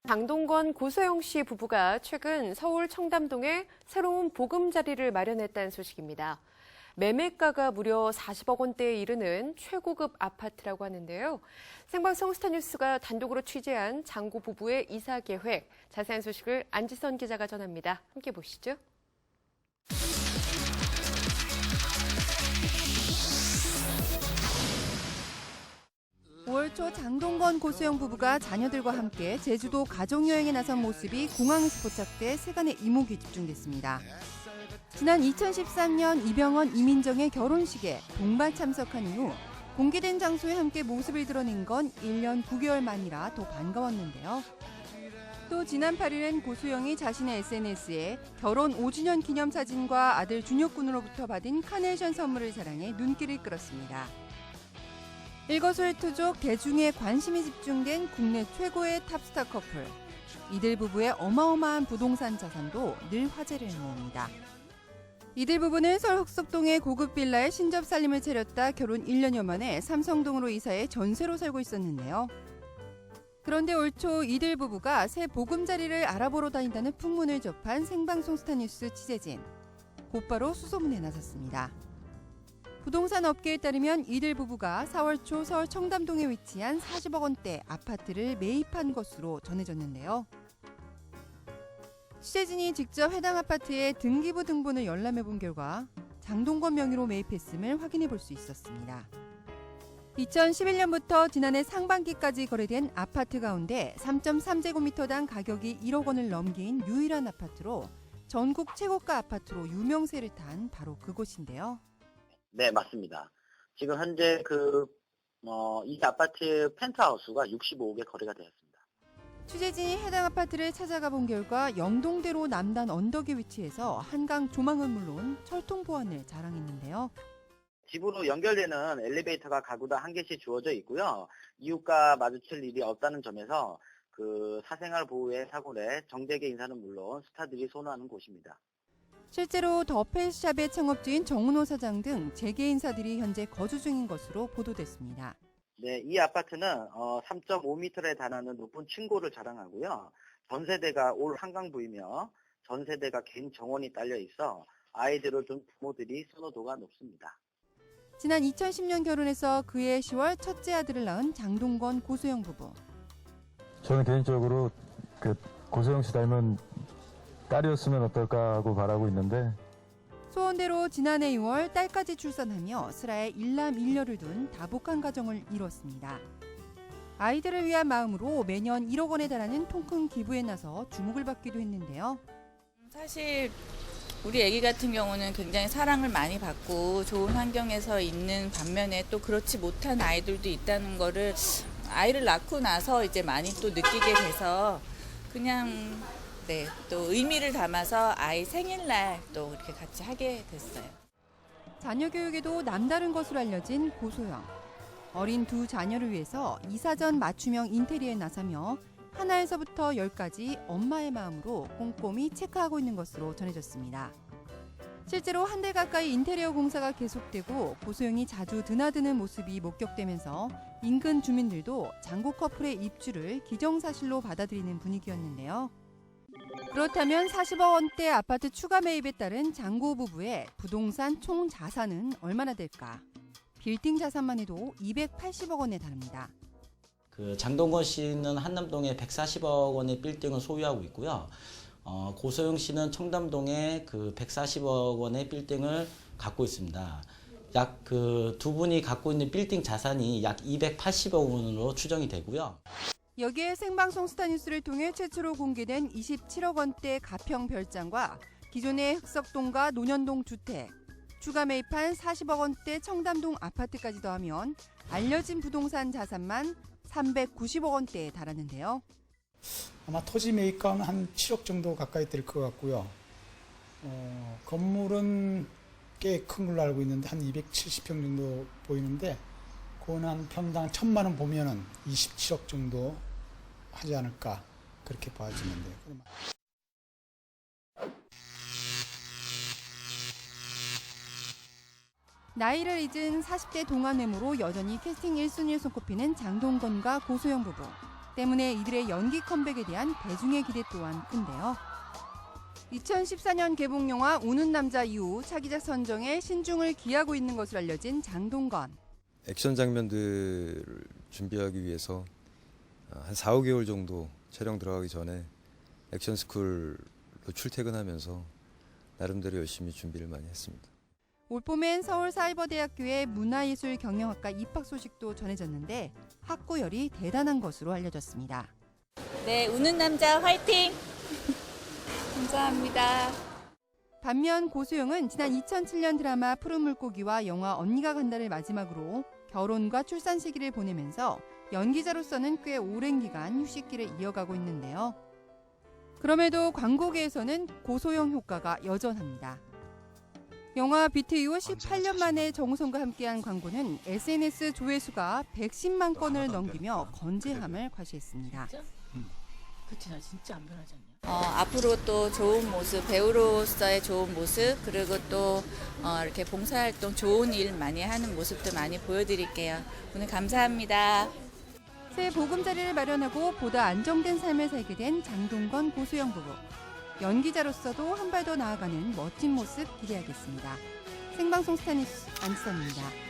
장동건, 고소영 씨 부부가 최근 서울 청담동에 새로운 보금자리를 마련했다는 소식입니다. 매매가가 무려 40억 원대에 이르는 최고급 아파트라고 하는데요. 생방송 스타뉴스가 단독으로 취재한 장고 부부의 이사 계획, 자세한 소식을 안지선 기자가 전합니다. 함께 보시죠. 5월 초 장동건, 고소영 부부가 자녀들과 함께 제주도 가족여행에 나선 모습이 공항에서 포착돼 세간의 이목이 집중됐습니다. 지난 2013년 이병헌, 이민정의 결혼식에 동반 참석한 이후 공개된 장소에 함께 모습을 드러낸 건 1년 9개월 만이라 더 반가웠는데요. 또 지난 8일엔 고소영이 자신의 SNS에 결혼 5주년 기념 사진과 아들 준혁 군으로부터 받은 카네이션 선물을 자랑해 눈길을 끌었습니다. 일거수일투족 대중의 관심이 집중된 국내 최고의 탑스타 커플. 이들 부부의 어마어마한 부동산 자산도 늘 화제를 모읍니다. 이들 부부는 서울 흑석동의 고급 빌라에 신접 살림을 차렸다 결혼 1년여 만에 삼성동으로 이사해 전세로 살고 있었는데요. 그런데 올 초 이들 부부가 새 보금자리를 알아보러 다닌다는 풍문을 접한 생방송 스타뉴스 취재진. 곧바로 수소문에 나섰습니다. 부동산 업계에 따르면 이들 부부가 4월 초 서울 청담동에 위치한 40억 원대 아파트를 매입한 것으로 전해졌는데요. 취재진이 직접 해당 아파트의 등기부 등본을 열람해본 결과 장동건 명의로 매입했음을 확인해 볼 수 있었습니다. 2011년부터 지난해 상반기까지 거래된 아파트 가운데 3.3제곱미터당 가격이 1억 원을 넘긴 유일한 아파트로 전국 최고가 아파트로 유명세를 탄 바로 그곳인데요. 네, 맞습니다. 지금 현재 이 아파트 펜트하우스가 65억에 거래가 되었습니다. 취재진이 해당 아파트를 찾아가 본 결과 영동대로 남단 언덕에 위치해서 한강 조망은 물론 철통 보안을 자랑했는데요. 집으로 연결되는 엘리베이터가 가구당 한 개씩 주어져 있고요. 이웃과 마주칠 일이 없다는 점에서 사생활 보호의 사고에 정재계 인사는 물론 스타들이 선호하는 곳입니다. 실제로 더 페이스샵의 창업주인 정은호 사장 등 재계 인사들이 현재 거주 중인 것으로 보도됐습니다. 네, 이 아파트는 3.5m에 달하는 높은 층고를 자랑하고요. 전세대가 올 한강부이며 전세대가 개인 정원이 딸려 있어 아이들을 둔 부모들이 선호도가 높습니다. 지난 2010년 결혼해서 그해 10월 첫째 아들을 낳은 장동건, 고소영 부부. 저는 개인적으로 고소영 씨 닮은 딸이었으면 어떨까 하고 바라고 있는데 소원대로 지난해 2월 딸까지 출산하며 슬하에 일남 1녀를 둔 다복한 가정을 이뤘습니다. 아이들을 위한 마음으로 매년 1억 원에 달하는 통큰 기부에 나서 주목을 받기도 했는데요. 사실 우리 아기 같은 경우는 굉장히 사랑을 많이 받고 좋은 환경에서 있는 반면에 또 그렇지 못한 아이들도 있다는 거를 아이를 낳고 나서 이제 많이 또 느끼게 돼서 그냥 또 의미를 담아서 아이 생일날 또 이렇게 같이 하게 됐어요. 자녀 교육에도 남다른 것으로 알려진 고소영. 어린 두 자녀를 위해서 이사전 맞춤형 인테리어에 나서며 하나에서부터 10까지 엄마의 마음으로 꼼꼼히 체크하고 있는 것으로 전해졌습니다. 실제로 한 달 가까이 인테리어 공사가 계속되고 고소영이 자주 드나드는 모습이 목격되면서 인근 주민들도 장고 커플의 입주를 기정사실로 받아들이는 분위기였는데요. 그렇다면 40억 원대 아파트 추가 매입에 따른 장고 부부의 부동산 총 자산은 얼마나 될까? 빌딩 자산만 해도 280억 원에 달합니다. 장동건 씨는 한남동에 140억 원의 빌딩을 소유하고 있고요. 고소영 씨는 청담동에 140억 원의 빌딩을 갖고 있습니다. 약 두 분이 갖고 있는 빌딩 자산이 약 280억 원으로 추정이 되고요. 여기에 생방송 스타뉴스를 통해 최초로 공개된 27억 원대 가평 별장과 기존의 흑석동과 논현동 주택, 추가 매입한 40억 원대 청담동 아파트까지 더하면 알려진 부동산 자산만 390억 원대에 달하는데요. 아마 토지 매입가는 한 7억 정도 가까이 될 것 같고요. 건물은 꽤 큰 걸로 알고 있는데 한 270평 정도 보이는데 그건 한 평당 1,000만 원 보면은 27억 정도 하지 않을까 그렇게 봐지면 돼요. 나이를 잊은 40대 동안 외모로 여전히 캐스팅 1순위에 손꼽히는 장동건과 고소영 부부. 때문에 이들의 연기 컴백에 대한 대중의 기대 또한 큰데요. 2014년 개봉 영화 우는 남자 이후 차기작 선정에 신중을 기하고 있는 것으로 알려진 장동건. 액션 장면들을 준비하기 위해서 한 4, 5개월 정도 촬영 들어가기 전에 액션 스쿨로 출퇴근하면서 나름대로 열심히 준비를 많이 했습니다. 올 봄엔 서울사이버대학교의 문화예술경영학과 입학 소식도 전해졌는데 학구열이 대단한 것으로 알려졌습니다. 네, 우는 남자 화이팅! 감사합니다. 반면 고소영은 지난 2007년 드라마 푸른 물고기와 영화 언니가 간다를 마지막으로 결혼과 출산 시기를 보내면서 연기자로서는 꽤 오랜 기간 휴식기를 이어가고 있는데요. 그럼에도 광고계에서는 고소영 효과가 여전합니다. 영화 비트 이후 18년 만에 정우성과 함께한 광고는 SNS 조회수가 110만 건을 넘기며 건재함을 과시했습니다. 그치, 나 진짜 안 변하지 않냐? 앞으로 또 좋은 모습, 배우로서의 좋은 모습, 그리고 또 이렇게 봉사활동 좋은 일 많이 하는 모습도 많이 보여드릴게요. 오늘 감사합니다. 새 보금자리를 마련하고 보다 안정된 삶을 살게 된 장동건 고소영 부부. 연기자로서도 한 발 더 나아가는 멋진 모습 기대하겠습니다. 생방송 스타뉴스 안지선입니다.